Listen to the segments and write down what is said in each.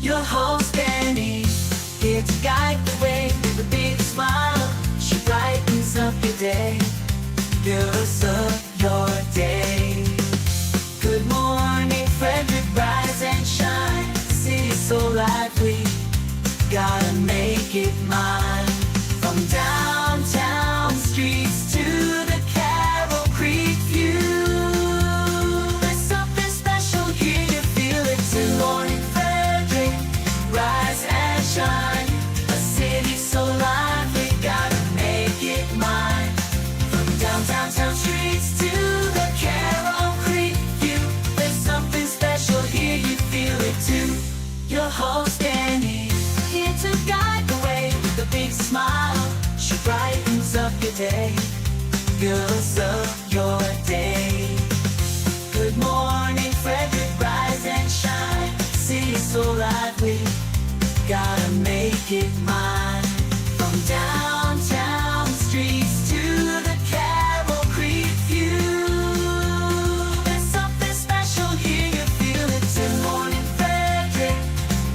Your host Danny, here to guide the way with a big smile. She brightens up your day, fills up your day. Good morning Frederick, rise and shine. City's so lively, gotta make it mine. From downtown streets to the Carroll Creek view, there's something special here, you feel it too. Good morning Frederick, rise and shine. A city so lively, gotta make it mine. From downtown streets to the Carroll Creek view, there's something special here, you feel it too. Your host Danny, here to guide the way with a big smile. She brightens up your day, fills up your day. Good morning Frederick, rise and shine. City's so lively, gotta make it mine. From downtown streets to the Carroll Creek view, there's something special here, you feel it too. Good morning Frederick,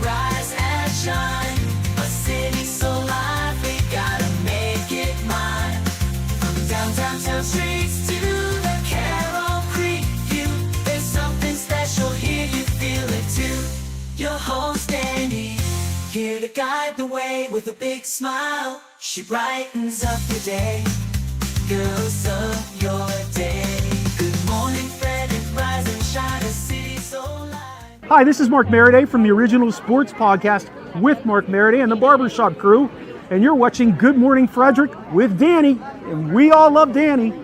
rise and shine. A city so lively, gotta make it mine. From downtown streets to the Carroll Creek view, there's something special here, you feel it too. Your host Danny, here to guide the way with a big smile. She brightens up your day, fills up your day. Good morning Frederick, rise and shine. A city so lively. Hi, this is Mark Meriday from the Original Sports Podcast with Mark Meriday and the Barbershop Crew, and you're watching Good Morning Frederick with Danny, and we all love Danny.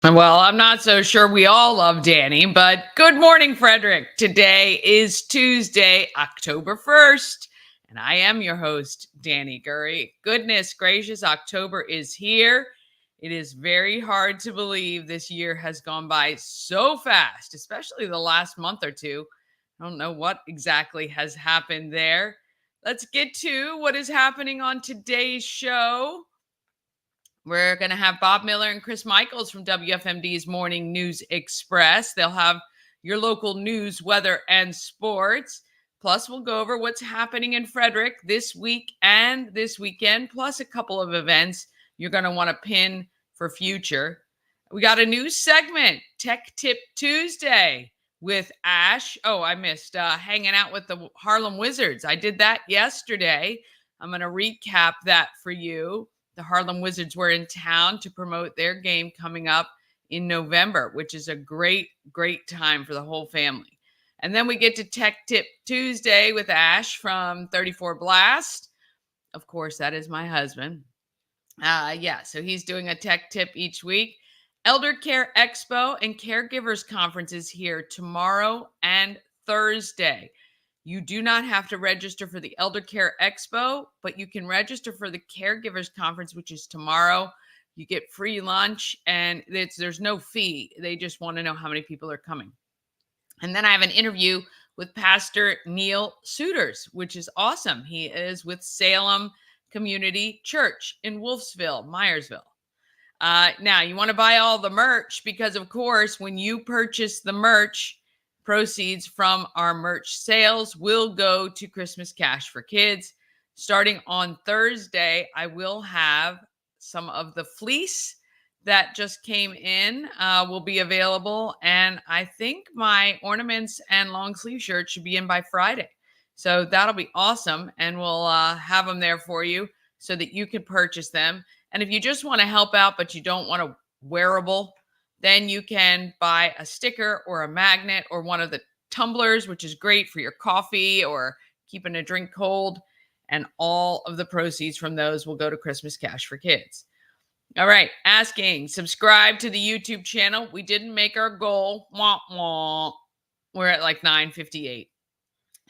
Well, I'm not so sure we all love Danny, but good morning, Frederick. Today is Tuesday, October 1st, and I am your host, Danny Gurry. Goodness gracious, October is here. It is very hard to believe this year has gone by so fast, especially the last month or two. I don't know what exactly has happened there. Let's get to what is happening on today's show. We're going to have Bob Miller and Chris Michaels from WFMD's Morning News Express. They'll have your local news, weather, and sports. Plus, we'll go over what's happening in Frederick this week and this weekend, plus a couple of events you're going to want to pin for future. We got a new segment, Tech Tip Tuesday with Ash. Oh, I missed hanging out with the Harlem Wizards. I did that yesterday. I'm going to recap that for you. The Harlem Wizards were in town to promote their game coming up in November, which is a great, great time for the whole family. And then we get to Tech Tip Tuesday with Ash from 34 Blast. Of course, that is my husband. So he's doing a tech tip each week. Eldercare Expo and Caregivers Conference is here tomorrow and Thursday. You do not have to register for the Eldercare Expo, but you can register for the Caregivers Conference, which is tomorrow. You get free lunch, and there's no fee. They just want to know how many people are coming. And then I have an interview with Pastor Neil Suters, which is awesome. He is with Salem Community Church in Wolfsville, Myersville. Now, you want to buy all the merch because, of course, when you purchase the merch, proceeds from our merch sales will go to Christmas Cash for Kids. Starting on Thursday, I will have some of the fleece that just came in will be available. And I think my ornaments and long sleeve shirts should be in by Friday. So that'll be awesome. And we'll have them there for you so that you can purchase them. And if you just want to help out, but you don't want a wearable, then you can buy a sticker or a magnet or one of the tumblers, which is great for your coffee or keeping a drink cold. And all of the proceeds from those will go to Christmas Cash for Kids. All right. Asking, subscribe to the YouTube channel. We didn't make our goal. Wah, wah. We're at like 958.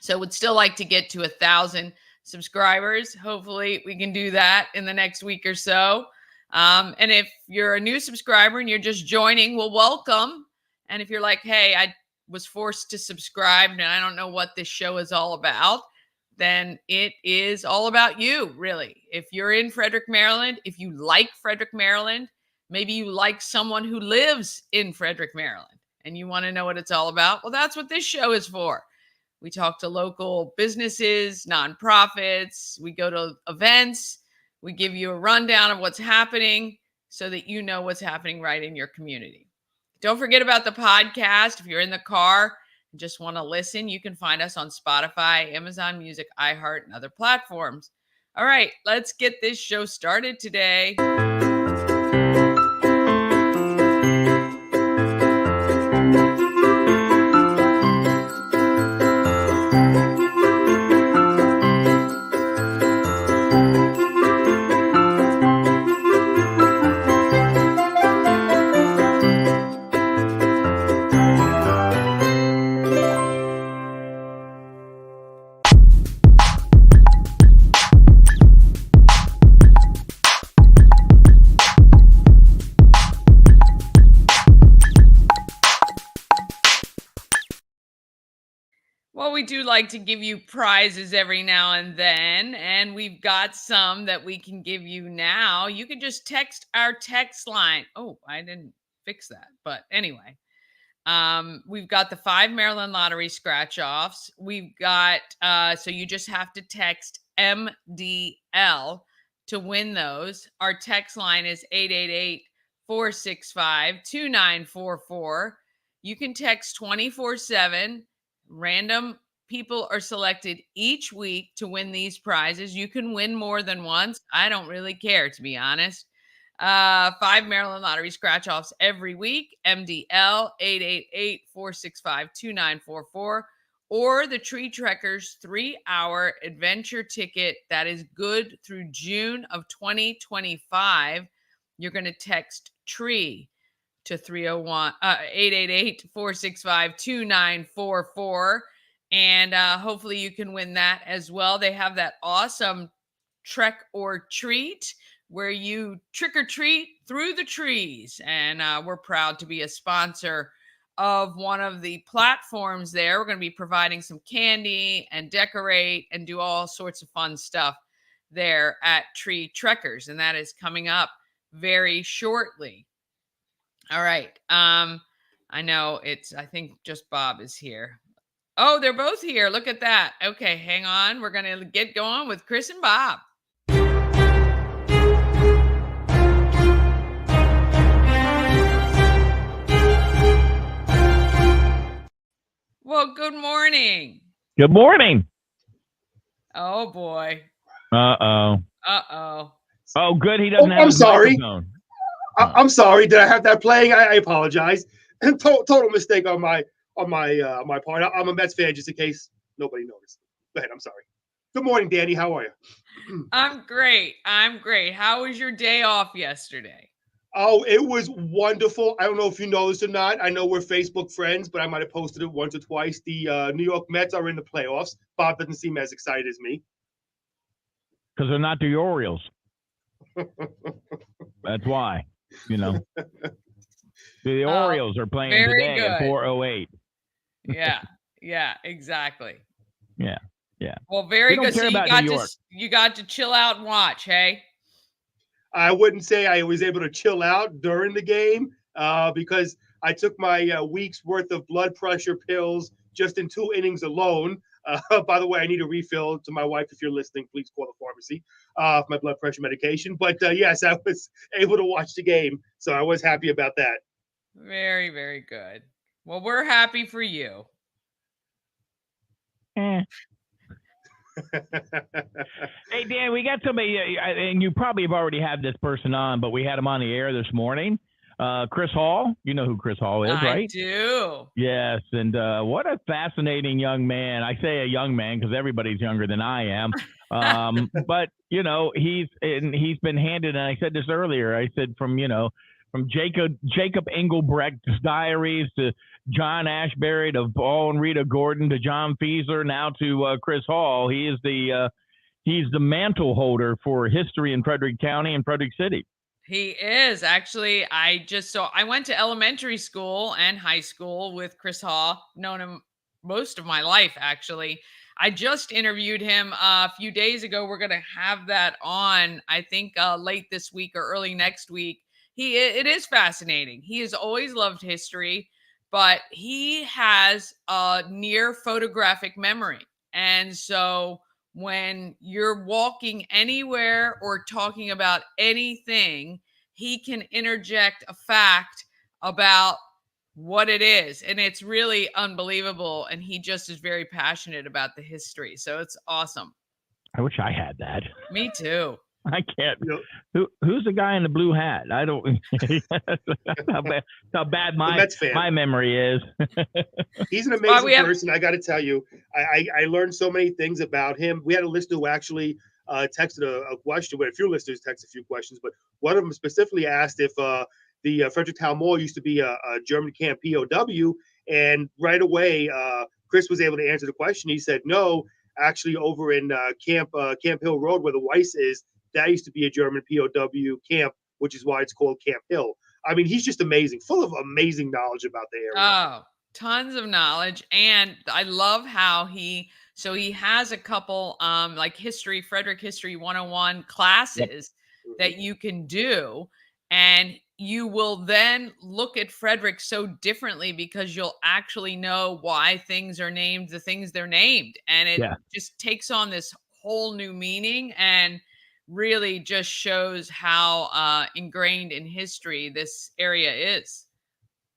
So would still like to get to 1,000 subscribers. Hopefully we can do that in the next week or so. And if you're a new subscriber and you're just joining, well, welcome. And if you're like, hey, I was forced to subscribe and I don't know what this show is all about, then it is all about you, really. If you're in Frederick, Maryland, if you like Frederick, Maryland, maybe you like someone who lives in Frederick, Maryland, and you want to know what it's all about, well, that's what this show is for. We talk to local businesses, nonprofits. We go to events. We give you a rundown of what's happening so that you know what's happening right in your community. Don't forget about the podcast. If you're in the car and just want to listen, you can find us on Spotify, Amazon Music, iHeart, and other platforms. All right, let's get this show started today. Well, we do like to give you prizes every now and then, and we've got some that we can give you now. You can just text our text line. Oh, I didn't fix that. But anyway, we've got the 5 Maryland lottery scratch offs. We've got, so you just have to text MDL to win those. Our text line is 888-465-2944. You can text 24/7. Random people are selected each week to win these prizes. You can win more than once. I don't really care, to be honest. 5 Maryland lottery scratch offs every week. MDL 888-465-2944, or the Tree Trekkers 3-hour adventure ticket that is good through June of 2025. You're going to text TREE to 888-465-2944. And hopefully you can win that as well. They have that awesome Trek or Treat where you trick or treat through the trees. And we're proud to be a sponsor of one of the platforms there. We're going to be providing some candy and decorate and do all sorts of fun stuff there at Tree Trekkers. And that is coming up very shortly. All right. I know I think just Bob is here. Oh, they're both here. Look at that. Okay, hang on. We're going to get going with Chris and Bob. Well, good morning. Good morning. Oh, boy. Uh-oh. Uh-oh. Oh, good. He doesn't have I'm his sorry. microphone. I'm sorry. Did I have that playing? I apologize. And total mistake on my part. I'm a Mets fan, just in case nobody noticed. Go ahead. I'm sorry. Good morning, Danny. How are you? I'm great. How was your day off yesterday? Oh, it was wonderful. I don't know if you know this or not. I know we're Facebook friends, but I might have posted it once or twice. The New York Mets are in the playoffs. Bob doesn't seem as excited as me. Because they're not the Orioles. That's why. You know. The Orioles are playing today at 4:08. Yeah, exactly. Yeah. Well, very good. So you got to chill out and watch, hey? I wouldn't say I was able to chill out during the game because I took my week's worth of blood pressure pills just in 2 innings alone. By the way, I need a refill. To my wife, if you're listening, please call the pharmacy for my blood pressure medication. But yes, I was able to watch the game, so I was happy about that. Very, very good. Well, we're happy for you. Hey, Dan, we got somebody, and you probably have already had this person on, but we had him on the air this morning. Chris Hall. You know who Chris Hall is, right? I do. Yes, and what a fascinating young man. I say a young man because everybody's younger than I am. But, you know, he's been handed, and I said this earlier, I said from Jacob Engelbrecht's diaries to John Ashbery to Paul and Rita Gordon to John Fiesler, now to Chris Hall. He's the mantle holder for history in Frederick County and Frederick City. He is. Actually, I went to elementary school and high school with Chris Hall, known him most of my life, actually. I just interviewed him a few days ago. We're going to have that on, I think, late this week or early next week. It is fascinating. He has always loved history. but he has a near photographic memory. And so when you're walking anywhere or talking about anything, he can interject a fact about what it is. And it's really unbelievable. And he just is very passionate about the history. So it's awesome. I wish I had that. Me too. I can't. Who's the guy in the blue hat? I don't. how bad my memory is. He's an amazing person. I got to tell you, I learned so many things about him. We had a listener who actually texted a question. Well, a few listeners texted a few questions, but one of them specifically asked if the Fredericktown Mall used to be a German camp POW, and right away Chris was able to answer the question. He said, no, actually over in Camp Hill Road where the Weiss is, that used to be a German POW camp, which is why it's called Camp Hill. I mean, he's just amazing, full of amazing knowledge about the area. Oh, tons of knowledge. And I love how he has a couple like Frederick History 101 classes that you can do. And you will then look at Frederick so differently because you'll actually know why things are named the things they're named. And it just takes on this whole new meaning and really just shows how ingrained in history this area is.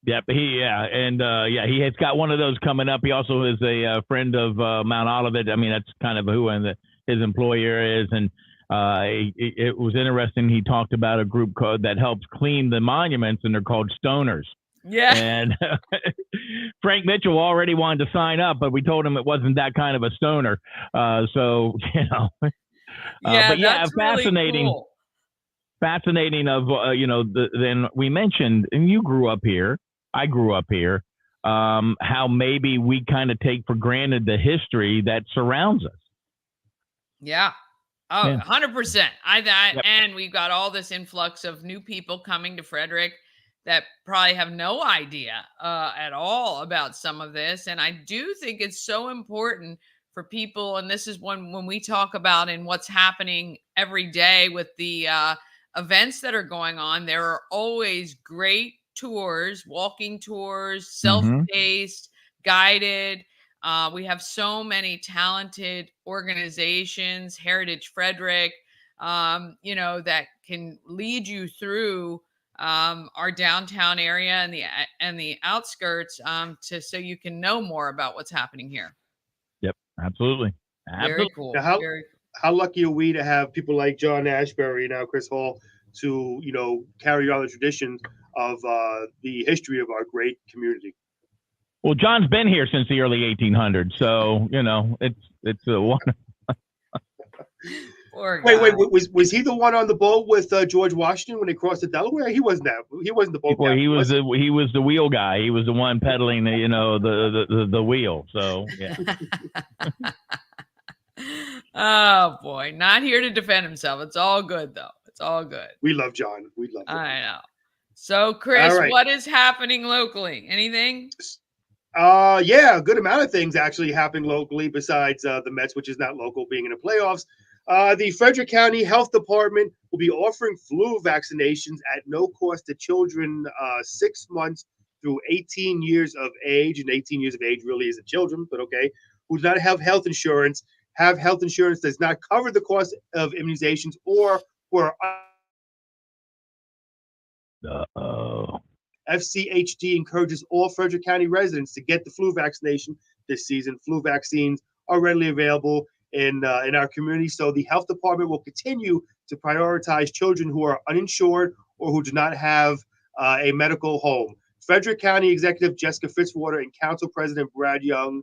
Yep, he has got one of those coming up. He also is a friend of Mount Olivet. I mean, that's kind of who his employer is, and it was interesting. He talked about a group code that helps clean the monuments, and they're called Stoners. Yeah. And Frank Mitchell already wanted to sign up, but we told him it wasn't that kind of a stoner. So but that's fascinating. Really cool. Fascinating of then we mentioned, and you grew up here, I grew up here, how maybe we kind of take for granted the history that surrounds us. Yeah. Oh, 100%. And we've got all this influx of new people coming to Frederick that probably have no idea at all about some of this. And I do think it's so important for people. And this is when we talk about in what's happening every day with the events that are going on, there are always great tours, walking tours, self-paced, guided. We have so many talented organizations, Heritage Frederick, that can lead you through our downtown area and the outskirts so you can know more about what's happening here. Yep, absolutely. Very cool. Now, how lucky are we to have people like John Ashbury, now Chris Hall, to carry on the tradition of the history of our great community. Well, John's been here since the early 1800s, so it's a one. Wait, was he the one on the boat with George Washington when they crossed the Delaware? He wasn't that. He wasn't the boat. Well, captain, he was the wheel guy. He was the one pedaling the wheel. So yeah. Oh boy, not here to defend himself. It's all good though. It's all good. We love John. We love John. I know. So Chris, what is happening locally? Anything? Yeah, a good amount of things actually happen locally besides the Mets, which is not local, being in the playoffs. The Frederick County Health Department will be offering flu vaccinations at no cost to children 6 months through 18 years of age. And 18 years of age really isn't children, but okay, who do not have health insurance. Have health insurance does not cover the cost of immunizations or for FCHD encourages all Frederick County residents to get the flu vaccination this season. Flu vaccines are readily available in our community, so the health department will continue to prioritize children who are uninsured or who do not have a medical home. Frederick County Executive Jessica Fitzwater and Council President Brad Young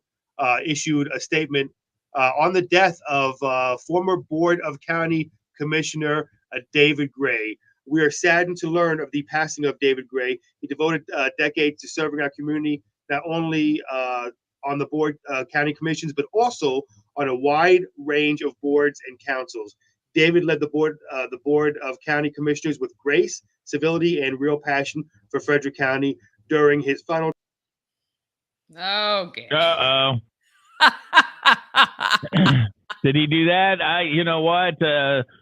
issued a statement on the death of former Board of County Commissioner David Gray. We are saddened to learn of the passing of David Gray. He devoted decades to serving our community, not only on the board county commissions, but also on a wide range of boards and councils. David led the board of county commissioners with grace, civility, and real passion for Frederick County during his final. Okay. Uh-oh. Did he do that? You know what?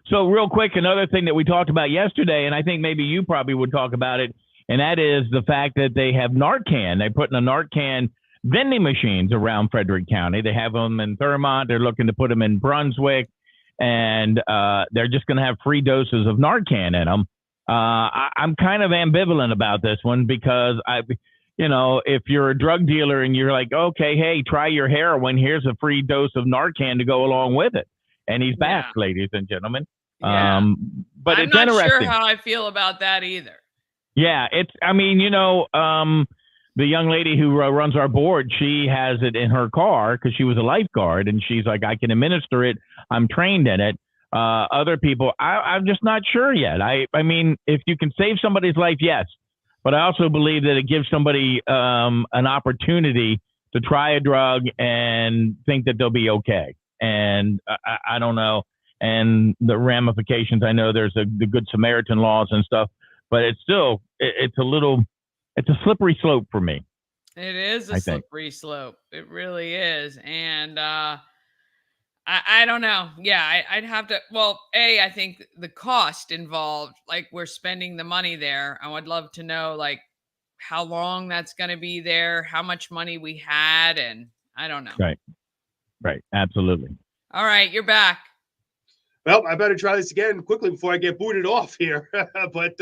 So real quick, another thing that we talked about yesterday, and I think maybe you probably would talk about it. and that is the fact that they have Narcan. They put in a Narcan vending machines around Frederick County. They have them in Thurmont. They're looking to put them in Brunswick, and they're just going to have free doses of Narcan in them. I'm kind of ambivalent about this one because if you're a drug dealer and you're like, okay, hey, try your heroin. Here's a free dose of Narcan to go along with it. And he's back, ladies and gentlemen. Yeah. But I'm it's not interesting. sure how I feel about that either. Yeah, the young lady who runs our board, she has it in her car because she was a lifeguard, and she's like, I can administer it. I'm trained in it. Other people, I'm just not sure yet. I mean, if you can save somebody's life, yes. But I also believe that it gives somebody an opportunity to try a drug and think that they'll be okay. And I don't know. And the ramifications, I know there's the Good Samaritan laws and stuff, but it's still, it's a slippery slope for me. It is a slippery slope. It really is. And I don't know. Yeah, I'd have to. Well, I think the cost involved, like we're spending the money there. I would love to know, like, how long that's going to be there, how much money we had, and I don't know. Right. Absolutely. All right, you're back. Well, I better try this again quickly before I get booted off here. But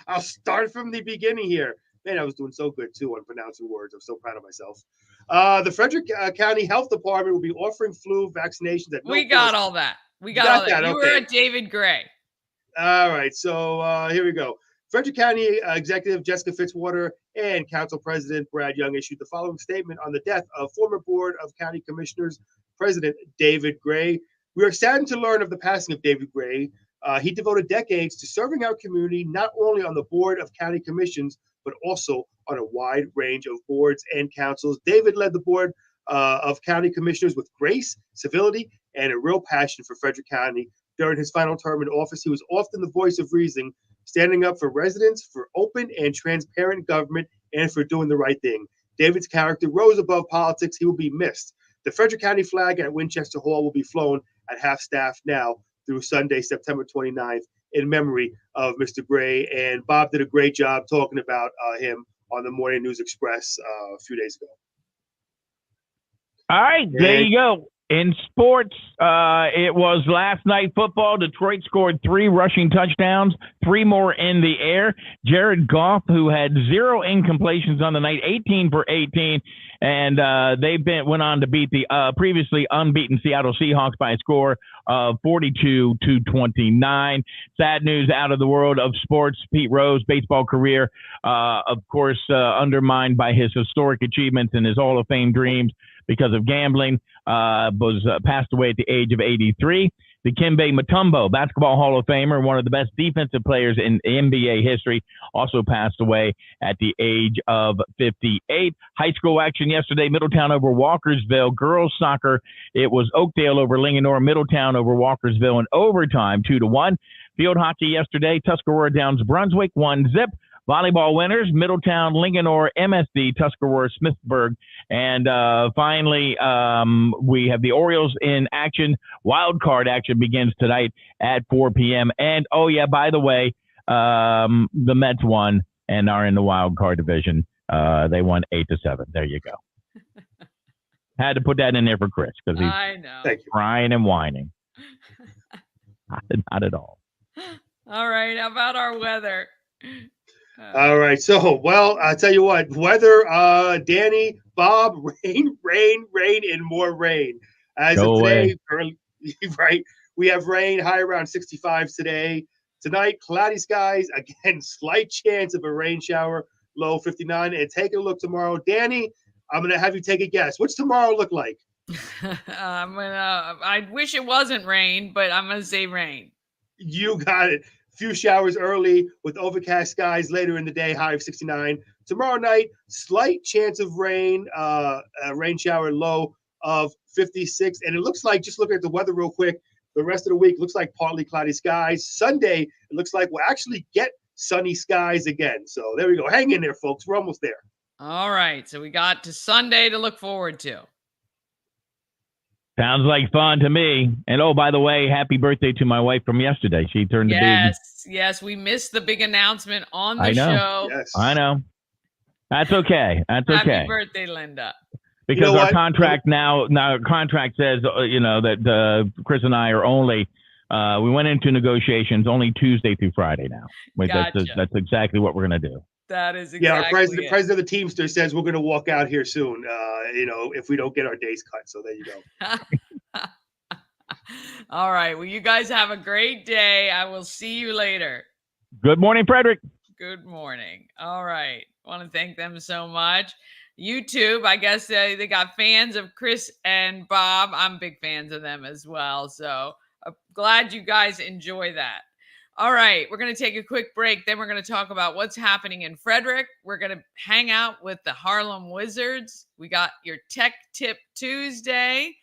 I'll start from the beginning here. Man, I was doing so good, too, on pronouncing words. I'm so proud of myself. The Frederick County Health Department will be offering flu vaccinations at no We got cost. all that. We got all that. You okay. were at David Gray. All right. So here we go. Frederick County Executive Jessica Fitzwater and Council President Brad Young issued the following statement on the death of former Board of County Commissioners President David Gray. We are saddened to learn of the passing of David Gray. He devoted decades to serving our community, not only on the Board of County Commissions, but also on a wide range of boards and councils. David led the Board of County Commissioners with grace, civility, and a real passion for Frederick County. During his final term in office, he was often the voice of reason, standing up for residents, for open and transparent government, and for doing the right thing. David's character rose above politics. He will be missed. The Frederick County flag at Winchester Hall will be flown at half-staff now through Sunday, September 29th, in memory of Mr. Gray. And Bob did a great job talking about him on the Morning News Express a few days ago. All right, there you go. In sports, it was last night football. Detroit scored 3 rushing touchdowns, 3 more in the air. Jared Goff, who had 0 incompletions on the night, 18 for 18, and they went on to beat the previously unbeaten Seattle Seahawks by a score of 42-29. Sad news out of the world of sports. Pete Rose, baseball career, of course, undermined by his historic achievements and his Hall of Fame dreams because of gambling, was passed away at the age of 83. Dikembe Mutombo, basketball Hall of Famer, one of the best defensive players in NBA history, also passed away at the age of 58. High school action yesterday, Middletown over Walkersville. Girls soccer, it was Oakdale over Linganore, Middletown over Walkersville in overtime, 2-1. Field hockey yesterday, Tuscarora Downs Brunswick, 1-0. Volleyball winners, Middletown, Linganore, MSD, Tuscarora, Smithsburg. And finally, we have the Orioles in action. Wild card action begins tonight at 4 p.m. And, oh, yeah, by the way, the Mets won and are in the wild card division. They won 8-7. There you go. Had to put that in there for Chris because he's crying and whining. Not at all. All right. How about our weather? All right. So, well, I'll tell you what, weather, Danny, Bob, rain, and more rain. As of today, early, right, we have rain, high around 65 today. Tonight, cloudy skies, again, slight chance of a rain shower, low 59. And take a look tomorrow. Danny, I'm going to have you take a guess. What's tomorrow look like? I wish it wasn't rain, but I'm going to say rain. You got it. Few showers early with overcast skies later in the day, high of 69. Tomorrow night, slight chance of rain, a rain shower, low of 56. And it looks like, just looking at the weather real quick, the rest of the week looks like partly cloudy skies. Sunday, it looks like we'll actually get sunny skies again. So there we go. Hang in there, folks. We're almost there. All right. So we got to Sunday to look forward to. Sounds like fun to me. And oh, by the way, happy birthday to my wife from yesterday. She turned the big. Yes, we missed the big announcement on the I know. show. Yes. I know. That's okay. That's okay. Happy birthday, Linda. Because You know our what? contract now contract says, that Chris and I are only, we went into negotiations only Tuesday through Friday now. Gotcha. That's exactly what we're going to do. That is Yeah, our exactly president of the Teamsters says we're going to walk out here soon. If we don't get our days cut. So there you go. All right. Well, you guys have a great day. I will see you later. Good morning, Frederick. Good morning. All right. Want to thank them so much. YouTube, I guess they got fans of Chris and Bob. I'm big fans of them as well. So I'm glad you guys enjoy that. All right. We're going to take a quick break. Then we're going to talk about what's happening in Frederick. We're going to hang out with the Harlem Wizards. We got your Tech Tip Tuesday.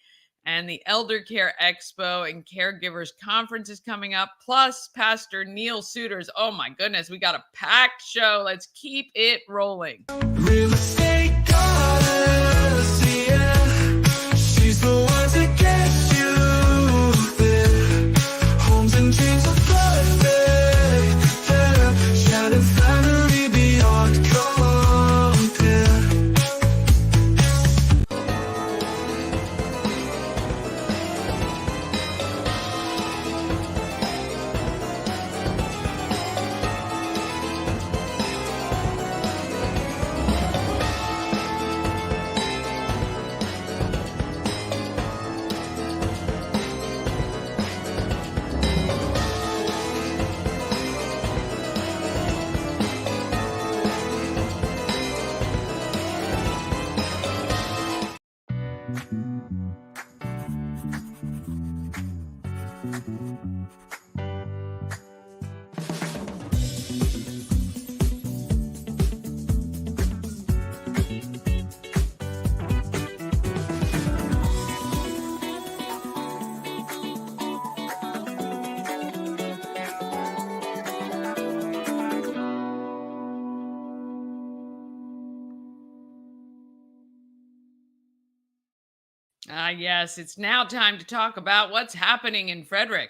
And the Eldercare Expo and Caregivers Conference is coming up. Plus, Pastor Neil Suters. Oh, my goodness. We got a packed show. Let's keep it rolling. Real estate goddess, yeah. She's the one to get you there. Homes and dreams are perfect, yeah. Shining family beyond compare. Yes, it's now time to talk about what's happening in Frederick.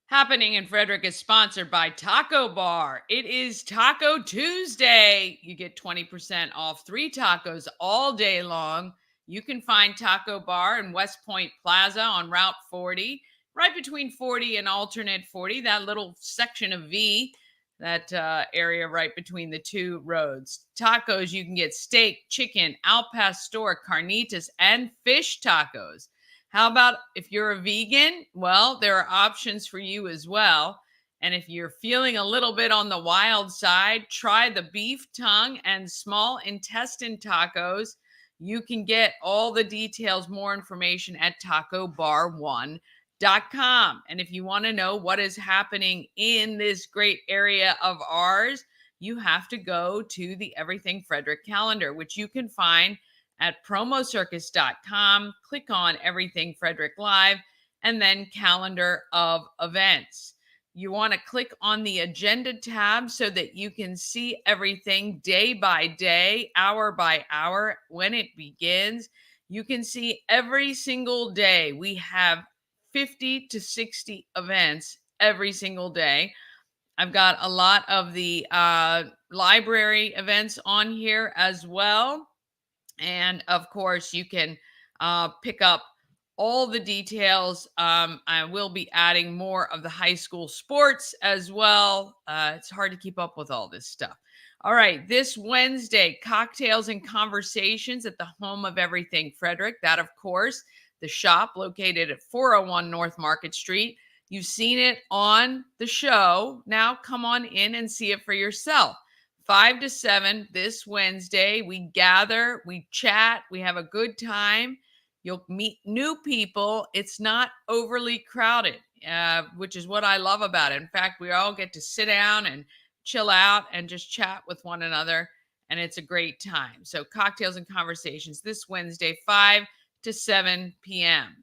Happening in Frederick is sponsored by Taco Bar. It is Taco Tuesday. You get 20% off 3 tacos all day long. You can find Taco Bar in West Point Plaza on Route 40, right between 40 and alternate 40, that little section of V, that area right between the two roads. Tacos, you can get steak, chicken, al pastor, carnitas, and fish tacos. How about if you're a vegan? Well, there are options for you as well. And if you're feeling a little bit on the wild side, try the beef tongue and small intestine tacos. You can get all the details, more information at tacobar1.com. And if you want to know what is happening in this great area of ours, you have to go to the Everything Frederick calendar, which you can find at promocircus.com. Click on Everything Frederick Live and then calendar of events. You want to click on the agenda tab so that you can see everything day by day, hour by hour, when it begins. You can see every single day. We have 50 to 60 events every single day. I've got a lot of the library events on here as well. And of course, you can pick up all the details. I will be adding more of the high school sports as well. It's hard to keep up with all this stuff. All right, this Wednesday, cocktails and conversations at the home of Everything Frederick. That, of course, the shop located at 401 North Market Street. You've seen it on the show. Now come on in and see it for yourself. 5 to 7 this Wednesday. We gather, we chat, we have a good time. You'll meet new people. It's not overly crowded, which is what I love about it. In fact, we all get to sit down and chill out and just chat with one another, and it's a great time. So cocktails and conversations this Wednesday, 5 to 7 p.m.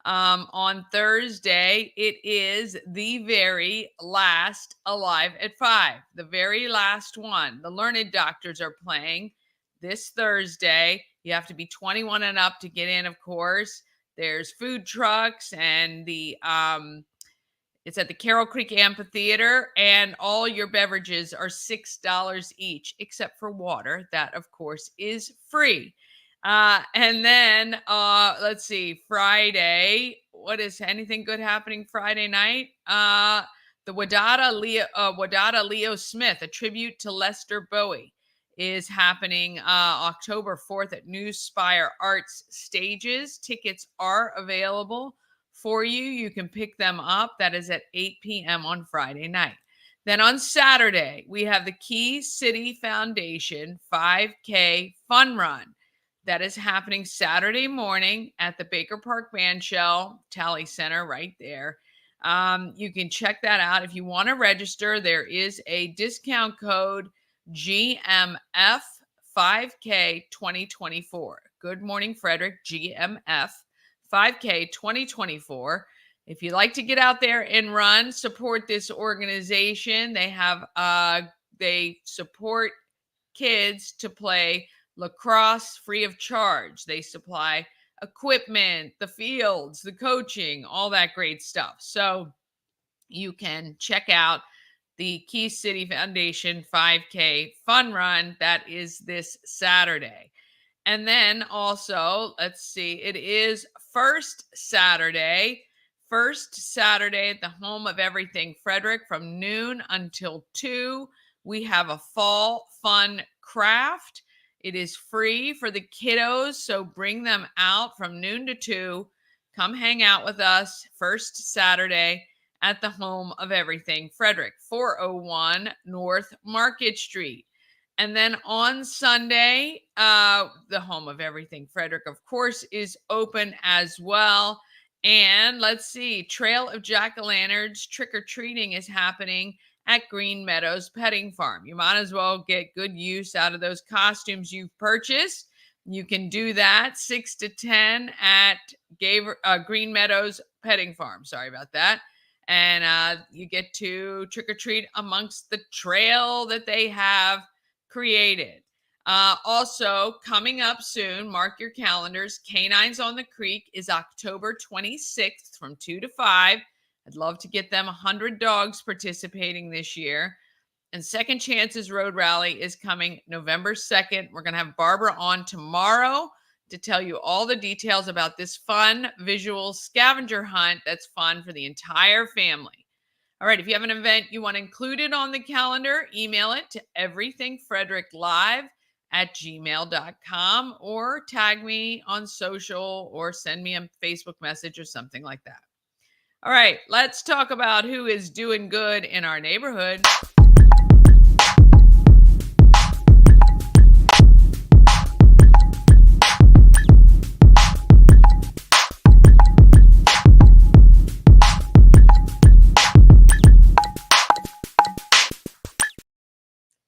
On Thursday, it is the very last Alive at 5, the very last one. The Learned Doctors are playing this Thursday. You have to be 21 and up to get in, of course. There's food trucks, and it's at the Carroll Creek Amphitheater, and all your beverages are $6 each, except for water. That, of course, is free. And then let's see, Friday. What is anything good happening Friday night? The Wadada Leo Smith, a tribute to Lester Bowie, is happening October 4th at New Spire Arts Stages. Tickets are available for you. You can pick them up. That is at 8 p.m. on Friday night. Then on Saturday, we have the Key City Foundation 5K Fun Run. That is happening Saturday morning at the Baker Park Bandshell Tally Center right there. You can check that out. If you want to register, there is a discount code GMF 5K 2024. Good Morning Frederick, GMF 5K 2024. If you'd like to get out there and run, support this organization. They support kids to play lacrosse free of charge. They supply equipment, the fields, the coaching, all that great stuff. So you can check out the Key City Foundation 5K Fun Run. That is this Saturday. And then also, let's see, it is First Saturday at the Home of Everything Frederick from noon until 2. We have a fall fun craft. It is free for the kiddos, so bring them out from noon to 2. Come hang out with us First Saturday at the Home of Everything Frederick, 401 North Market Street. And then on Sunday, the Home of Everything Frederick, of course, is open as well. And let's see, Trail of Jack-o'-lanterns trick-or-treating is happening at Green Meadows Petting Farm. You might as well get good use out of those costumes you've purchased. You can do that 6 to 10 at Green Meadows Petting Farm. Sorry about that. And you get to trick-or-treat amongst the trail that they have created. Also, coming up soon, mark your calendars, Canines on the Creek is October 26th from 2 to 5. I'd love to get them 100 dogs participating this year. And Second Chances Road Rally is coming November 2nd. We're going to have Barbara on tomorrow to tell you all the details about this fun visual scavenger hunt that's fun for the entire family. All right, if you have an event you want included on the calendar, email it to everythingfredericklive@gmail.com or tag me on social or send me a Facebook message or something like that. All right, let's talk about who is doing good in our neighborhood.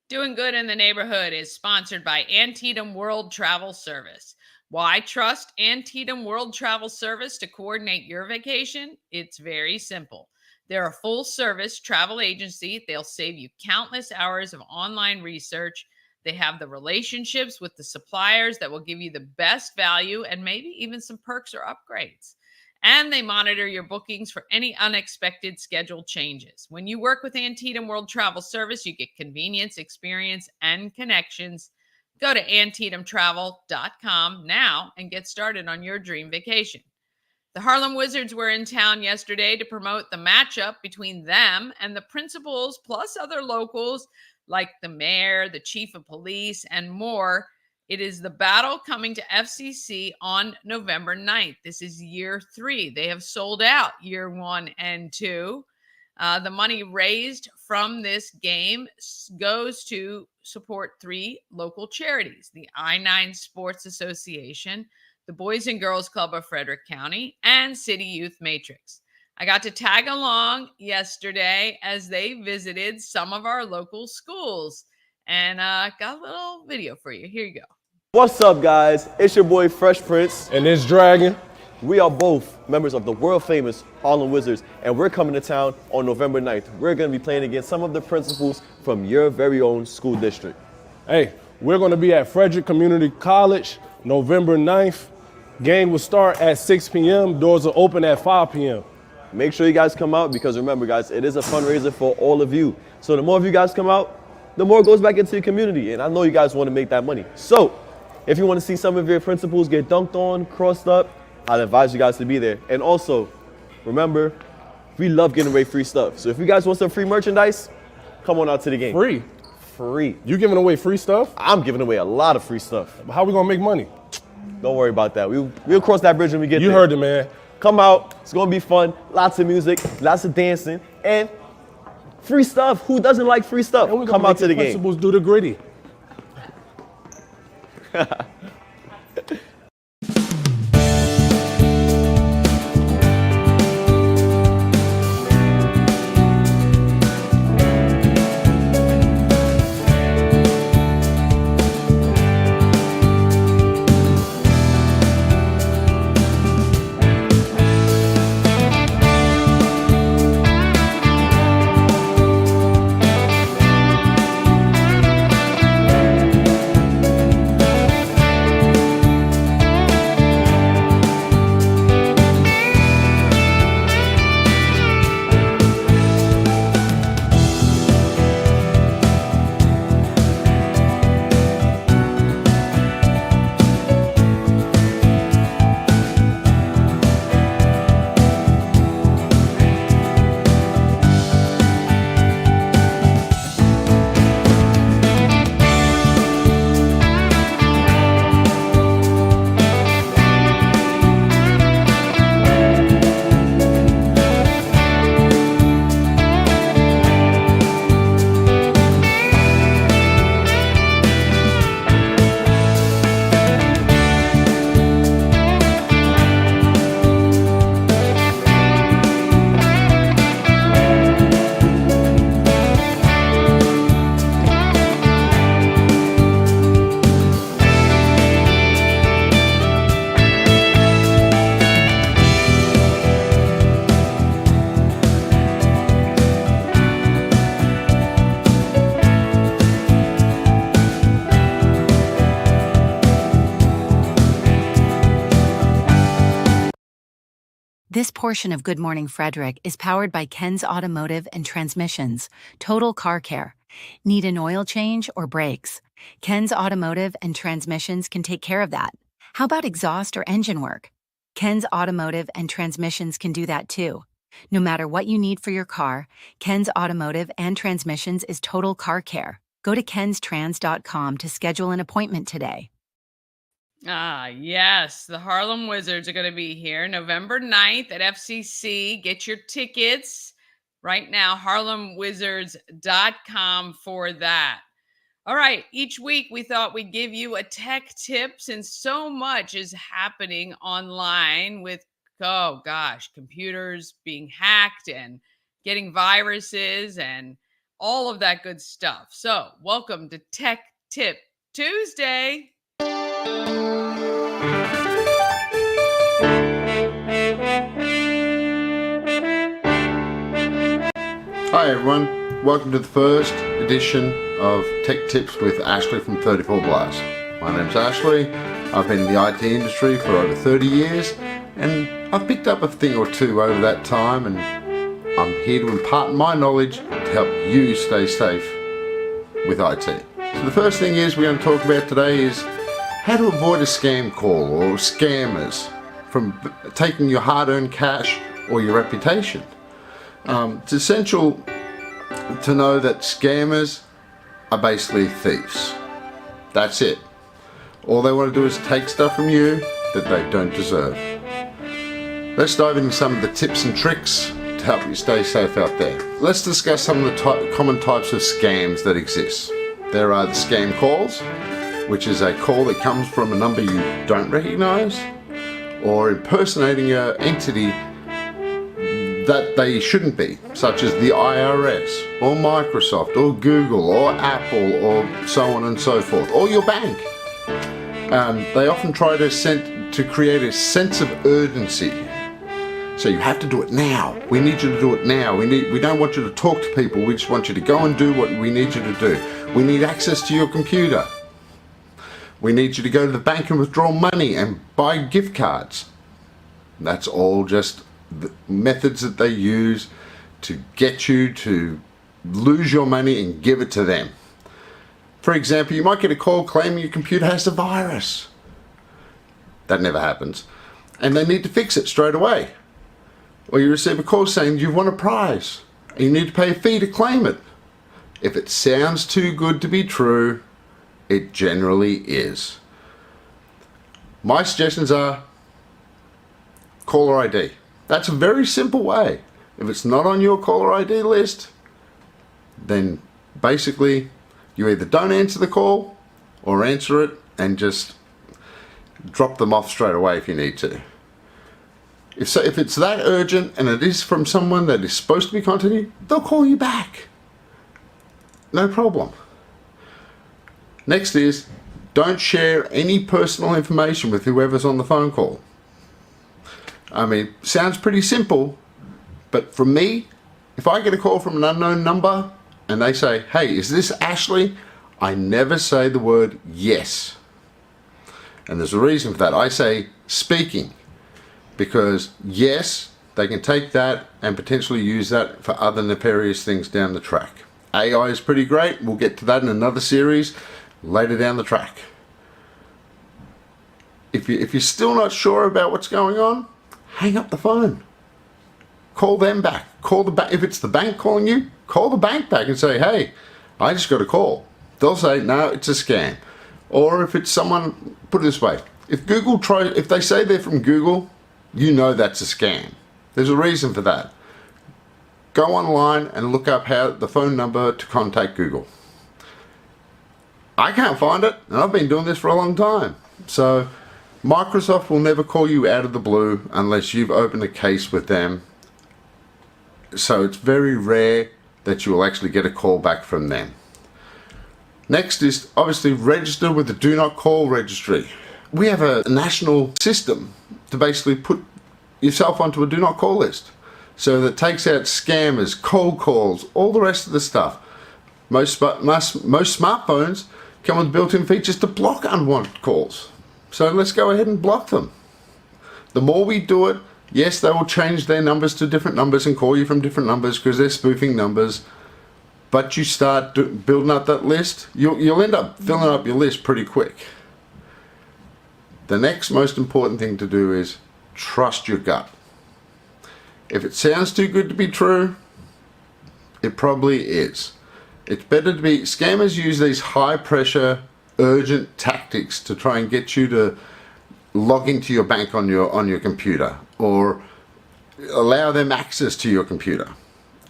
Doing Good in the Neighborhood is sponsored by Antietam World Travel Service. Why trust Antietam World Travel Service to coordinate your vacation? It's very simple. They're a full-service travel agency. They'll save you countless hours of online research. They have the relationships with the suppliers that will give you the best value and maybe even some perks or upgrades. And they monitor your bookings for any unexpected schedule changes. When you work with Antietam World Travel Service, you get convenience, experience, and connections. Go to AntietamTravel.com now and get started on your dream vacation. The Harlem Wizards were in town yesterday to promote the matchup between them and the principals, plus other locals like the mayor, the chief of police, and more. It is the battle coming to FCC on November 9th. This is year 3. They have sold out year 1 and 2. The money raised from this game goes to support 3 local charities: the I-9 Sports Association, the Boys and Girls Club of Frederick County, and City Youth Matrix. I got to tag along yesterday as they visited some of our local schools, and got a little video for you. Here you go. What's up, guys? It's your boy Fresh Prince. And this Dragon. We are both members of the world famous Harlem Wizards, and we're coming to town on November 9th. We're going to be playing against some of the principals from your very own school district. Hey, we're going to be at Frederick Community College November 9th. Game will start at 6 p.m. Doors are open at 5 p.m. Make sure you guys come out because remember, guys, it is a fundraiser for all of you. So the more of you guys come out, the more it goes back into your community. And I know you guys want to make that money. So if you want to see some of your principals get dunked on, crossed up, I'd advise you guys to be there. And also, remember, we love giving away free stuff. So if you guys want some free merchandise, come on out to the game. Free? Free. You giving away free stuff? I'm giving away a lot of free stuff. How we gonna make money? Don't worry about that. We'll cross that bridge when we get there. You heard it, man. Come out. It's gonna be fun. Lots of music, lots of dancing, and free stuff. Who doesn't like free stuff? And we Come out to the game. Principals do the gritty. This portion of Good Morning Frederick is powered by Ken's Automotive and Transmissions, Total Car Care. Need an oil change or brakes? Ken's Automotive and Transmissions can take care of that. How about exhaust or engine work? Ken's Automotive and Transmissions can do that too. No matter what you need for your car, Ken's Automotive and Transmissions is Total Car Care. Go to kenstrans.com to schedule an appointment today. Ah, yes. The Harlem Wizards are going to be here November 9th at FCC. Get your tickets right now, harlemwizards.com for that. All right. Each week we thought we'd give you a tech tip since so much is happening online with, oh gosh, computers being hacked and getting viruses and all of that good stuff. So welcome to Tech Tip Tuesday. Hi everyone, welcome to the first edition of Tech Tips with Ashley from 34 Blast. My name's Ashley, I've been in the IT industry for over 30 years and I've picked up a thing or two over that time, and I'm here to impart my knowledge to help you stay safe with IT. So the first thing we're going to talk about today is how to avoid a scam call or scammers from taking your hard-earned cash or your reputation. It's essential to know that scammers are basically thieves. That's it. All they want to do is take stuff from you that they don't deserve. Let's dive into some of the tips and tricks to help you stay safe out there. Let's discuss some of the common types of scams that exist. There are the scam calls, which is a call that comes from a number you don't recognize, or impersonating an entity that they shouldn't be, such as the IRS, or Microsoft, or Google, or Apple, or so on and so forth, or your bank. They often try to create a sense of urgency. So you have to do it now. We need you to do it now. We don't want you to talk to people. We just want you to go and do what we need you to do. We need access to your computer. We need you to go to the bank and withdraw money and buy gift cards. That's all just the methods that they use to get you to lose your money and give it to them. For example, you might get a call claiming your computer has a virus. That never happens. And they need to fix it straight away. Or you receive a call saying you've won a prize and you need to pay a fee to claim it. If it sounds too good to be true, it generally is. My suggestions are caller ID. That's a very simple way. If it's not on your caller ID list, then basically you either don't answer the call or answer it and just drop them off straight away if you need to. If it's that urgent and it is from someone that is supposed to be contacting you, they'll call you back. No problem. Next is, don't share any personal information with whoever's on the phone call. I mean, sounds pretty simple, but for me, if I get a call from an unknown number and they say, hey, is this Ashley? I never say the word yes. And there's a reason for that. I say speaking. Because yes, they can take that and potentially use that for other nefarious things down the track. AI is pretty great. We'll get to that in another series later down the track. If you're still not sure about what's going on, hang up the phone. Call them back. Call the bank. If it's the bank calling you, call the bank back and say, hey, I just got a call. They'll say, no, it's a scam. Or if it's someone, put it this way, if they say they're from Google, you know that's a scam. There's a reason for that. Go online and look up the phone number to contact Google. I can't find it, and I've been doing this for a long time. So Microsoft will never call you out of the blue unless you've opened a case with them. So it's very rare that you will actually get a call back from them. Next is obviously register with the Do Not Call registry. We have a national system to basically put yourself onto a Do Not Call list. So that takes out scammers, cold calls, all the rest of the stuff. Most smartphones come with built-in features to block unwanted calls. So let's go ahead and block them. The more we do it, yes, they will change their numbers to different numbers and call you from different numbers because they're spoofing numbers. But you start building up that list, you'll end up filling up your list pretty quick. The next most important thing to do is trust your gut. If it sounds too good to be true, it probably is. It's better to be, scammers use these high pressure, urgent tactics to try and get you to log into your bank on your computer or allow them access to your computer.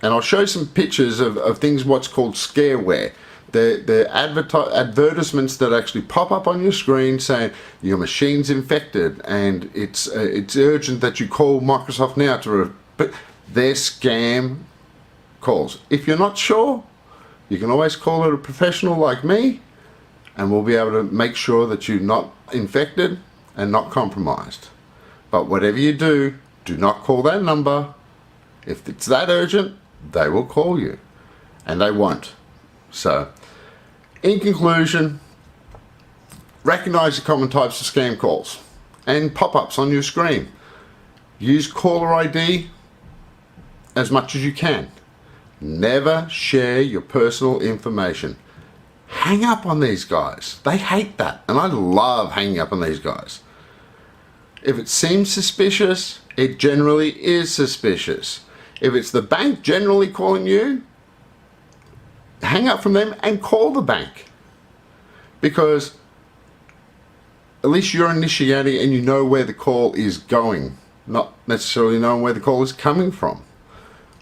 And I'll show some pictures of things what's called scareware. They're advertisements that actually pop up on your screen saying your machine's infected and it's urgent that you call Microsoft now but they're scam calls. If you're not sure, you can always call a professional like me and we'll be able to make sure that you're not infected and not compromised. But whatever you do not call that number. If it's that urgent, they will call you and they won't. So, in conclusion, recognize the common types of scam calls and pop-ups on your screen. Use caller ID as much as you can. Never share your personal information. Hang up on these guys. They hate that, and I love hanging up on these guys. If it seems suspicious, it generally is suspicious. If it's the bank generally calling you, hang up from them and call the bank, because at least you're initiating and you know where the call is going, not necessarily knowing where the call is coming from.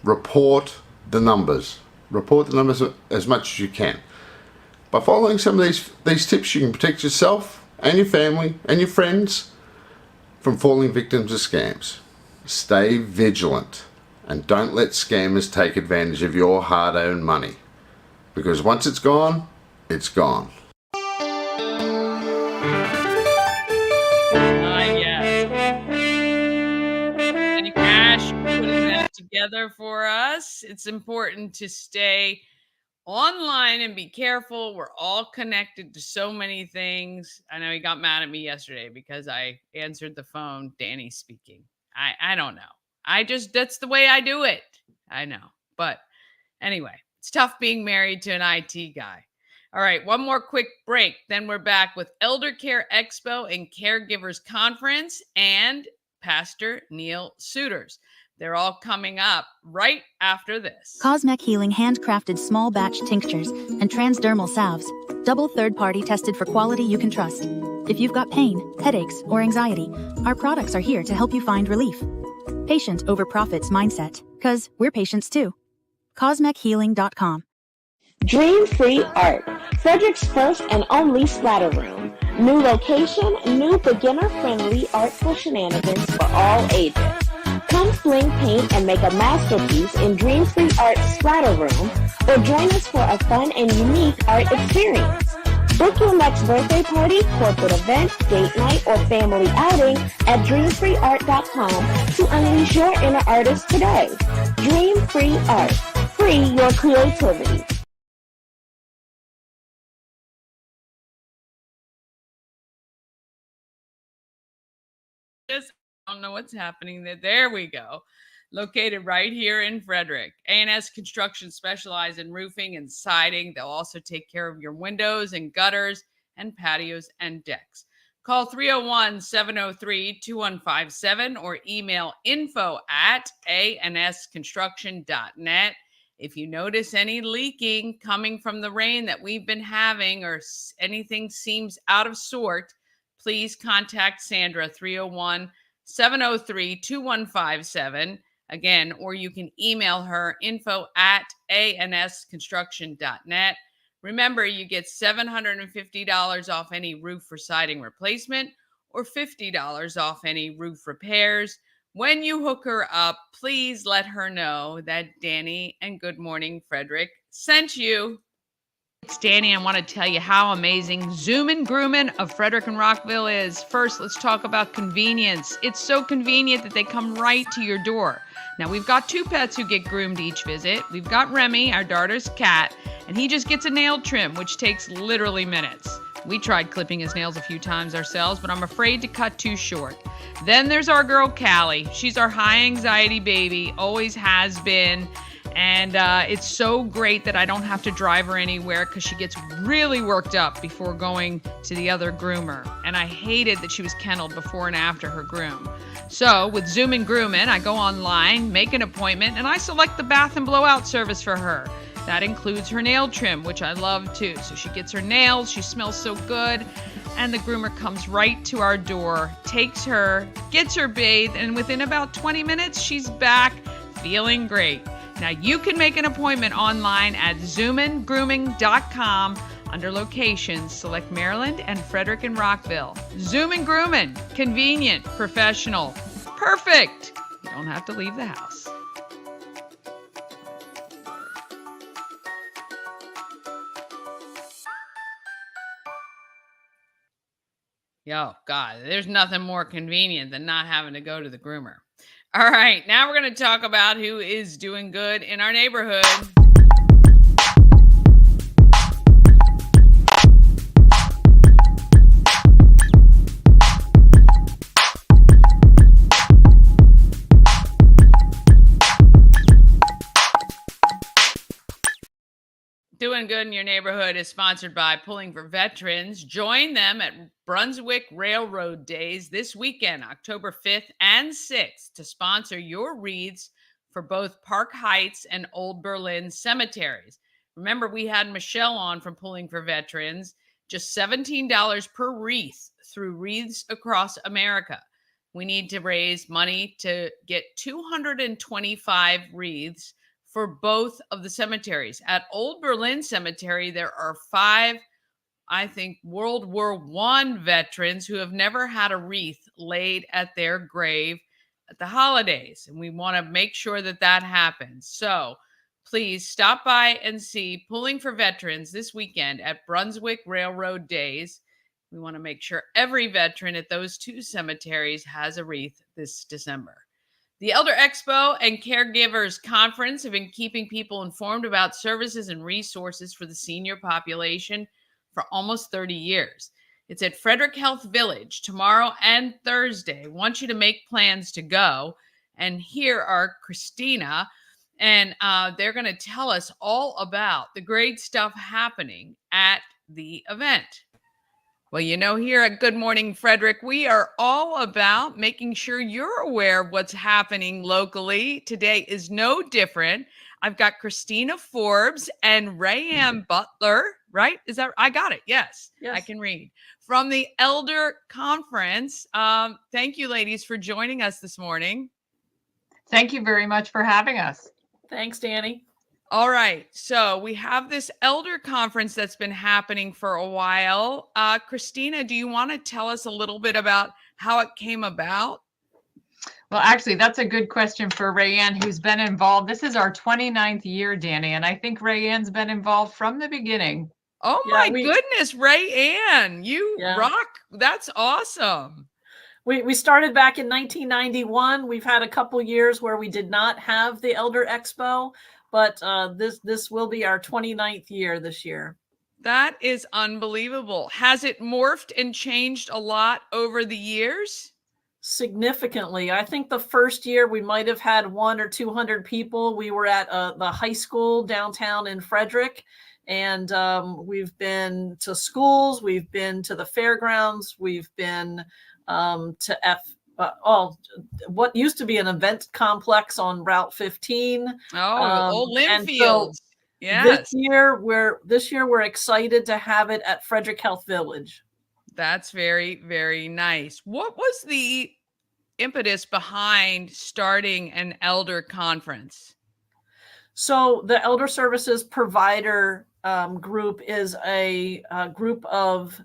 Report the numbers. Report the numbers as much as you can. By following some of these tips, you can protect yourself and your family and your friends from falling victims of scams. Stay vigilant and don't let scammers take advantage of your hard-earned money. Because once it's gone, it's gone. together for us. It's important to stay online and be careful. We're all connected to so many things. I know he got mad at me yesterday because I answered the phone, Danny speaking. I don't know. That's the way I do it. I know. But anyway, it's tough being married to an IT guy. All right, one more quick break. Then we're back with Eldercare Expo and Caregivers Conference and Pastor Neil Suters. They're all coming up right after this. Cosmec Healing handcrafted small batch tinctures and transdermal salves, double third-party tested for quality you can trust. If you've got pain, headaches, or anxiety, our products are here to help you find relief. Patient over profits mindset, 'cause we're patients too. CosmecHealing.com. Dream Free Art, Frederick's first and only splatter room. New location, new beginner-friendly artful shenanigans for all ages. Come fling paint and make a masterpiece in Dream Free Art Splatter Room, or join us for a fun and unique art experience. Book your next birthday party, corporate event, date night, or family outing at dreamfreeart.com to unleash your inner artist today. Dream Free Art. Free your creativity. Just don't know what's happening there. There we go. Located right here in Frederick. A&S Construction specializes in roofing and siding. They'll also take care of your windows and gutters and patios and decks. Call 301-703-2157 or email info@ansconstruction.net. If you notice any leaking coming from the rain that we've been having or anything seems out of sort, please contact Sandra, 301-703-2157. Again, or you can email her info@ansconstruction.net. Remember, you get $750 off any roof or siding replacement or $50 off any roof repairs. When you hook her up, please let her know that Danny and Good Morning Frederick sent you. It's Danny. I want to tell you how amazing Zoom & Groomin' of Frederick and Rockville is. First, let's talk about convenience. It's so convenient that they come right to your door. Now, we've got 2 pets who get groomed each visit. We've got Remy, our daughter's cat, and he just gets a nail trim, which takes literally minutes. We tried clipping his nails a few times ourselves, but I'm afraid to cut too short. Then there's our girl, Callie. She's our high anxiety baby, always has been. And it's so great that I don't have to drive her anywhere because she gets really worked up before going to the other groomer. And I hated that she was kenneled before and after her groom. So with Zoom & Groomin', I go online, make an appointment, and I select the bath and blowout service for her. That includes her nail trim, which I love too. So she gets her nails, she smells so good, and the groomer comes right to our door, takes her, gets her bathed, and within about 20 minutes, she's back feeling great. Now, you can make an appointment online at zoomandgrooming.com. Under locations, select Maryland and Frederick and Rockville. Zoom & Groomin', convenient, professional, perfect. You don't have to leave the house. Yo, God, there's nothing more convenient than not having to go to the groomer. All right, now we're going to talk about who is doing good in our neighborhood. Doing Good in Your Neighborhood is sponsored by Pulling for Veterans. Join them at Brunswick Railroad Days this weekend, October 5th and 6th, to sponsor your wreaths for both Park Heights and Old Berlin cemeteries. Remember, we had Michelle on from Pulling for Veterans, just $17 per wreath through Wreaths Across America. We need to raise money to get 225 wreaths for both of the cemeteries. At Old Berlin Cemetery, there are 5, I think, World War I veterans who have never had a wreath laid at their grave at the holidays. And we want to make sure that that happens. So please stop by and see Pulling for Veterans this weekend at Brunswick Railroad Days. We want to make sure every veteran at those 2 cemeteries has a wreath this December. The Elder Expo and Caregivers Conference have been keeping people informed about services and resources for the senior population for almost 30 years. It's at Frederick Health Village tomorrow and Thursday. I want you to make plans to go. And here are Christina, and they're going to tell us all about the great stuff happening at the event. Well, here at Good Morning Frederick, we are all about making sure you're aware of what's happening locally. Today is no different. I've got Christina Forbes and Rayanne Butler, right? Is that, I got it. Yes, I can read. From the Elder Conference. Thank you, ladies, for joining us this morning. Thank you very much for having us. Thanks, Danny. All right. So we have this Elder Conference that's been happening for a while. Christina, do you want to tell us a little bit about how it came about? Well, actually, that's a good question for Rayanne, who's been involved. This is our 29th year, Danny, and I think Rayanne's been involved from the beginning. Oh, my goodness, Rayanne, you rock. That's awesome. We started back in 1991. We've had a couple years where we did not have the Elder Expo, but this will be our 29th year this year. That is unbelievable. Has it morphed and changed a lot over the years? Significantly. I think the first year we might have had 100 or 200 people. We were at the high school downtown in Frederick, and we've been to schools, we've been to the fairgrounds, we've been to what used to be an event complex on Route 15. Old Linfield. So yes. This year we're excited to have it at Frederick Health Village. That's very, very nice. What was the impetus behind starting an elder conference? So the Elder Services Provider group is a group of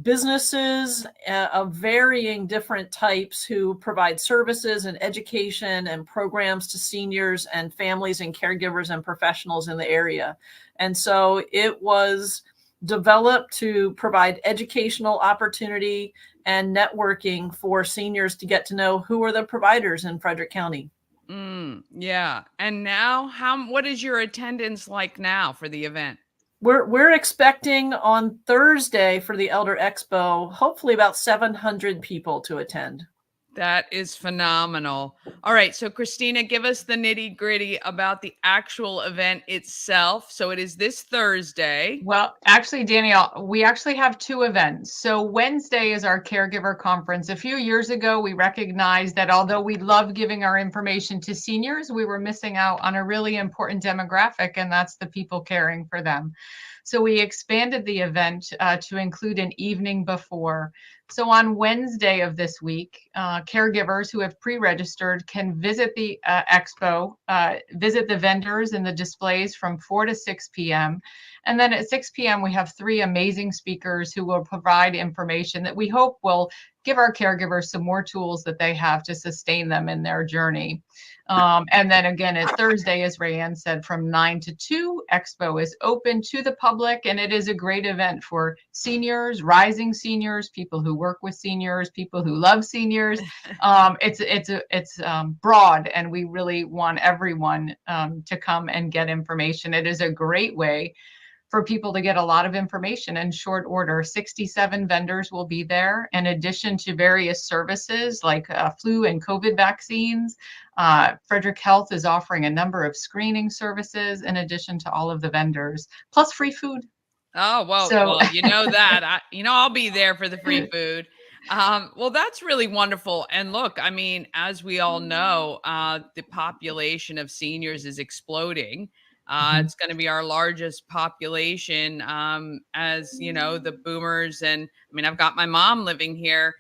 businesses of varying different types who provide services and education and programs to seniors and families and caregivers and professionals in the area. And so it was developed to provide educational opportunity and networking for seniors to get to know who are the providers in Frederick County. Yeah. And now, what is your attendance like now for the event? We're expecting on Thursday for the Elder Expo, hopefully about 700 people to attend. That is phenomenal. All right. So Christina, give us the nitty gritty about the actual event itself. So it is this Thursday. Well, actually, Danny, we actually have two events. So Wednesday is our caregiver conference. A few years ago, we recognized that although we love giving our information to seniors, we were missing out on a really important demographic, and that's the people caring for them. So we expanded the event to include an evening before. So on Wednesday of this week, caregivers who have pre-registered can visit the expo, visit the vendors and the displays from 4 to 6 p.m. And then at 6 p.m., we have 3 amazing speakers who will provide information that we hope will give our caregivers some more tools that they have to sustain them in their journey. And then again, at Thursday, as Rayanne said, from 9 to 2, Expo is open to the public, and it is a great event for seniors, rising seniors, people who work with seniors, people who love seniors. It's broad, and we really want everyone to come and get information. It is a great way for people to get a lot of information in short order. 67 vendors will be there, in addition to various services like flu and COVID vaccines. Frederick Health is offering a number of screening services in addition to all of the vendors, plus free food. Oh, well, you know that. I'll be there for the free food. Well, that's really wonderful. And look, I mean, as we all know, the population of seniors is exploding. It's going to be our largest population, as you know, the boomers. And I mean, I've got my mom living here.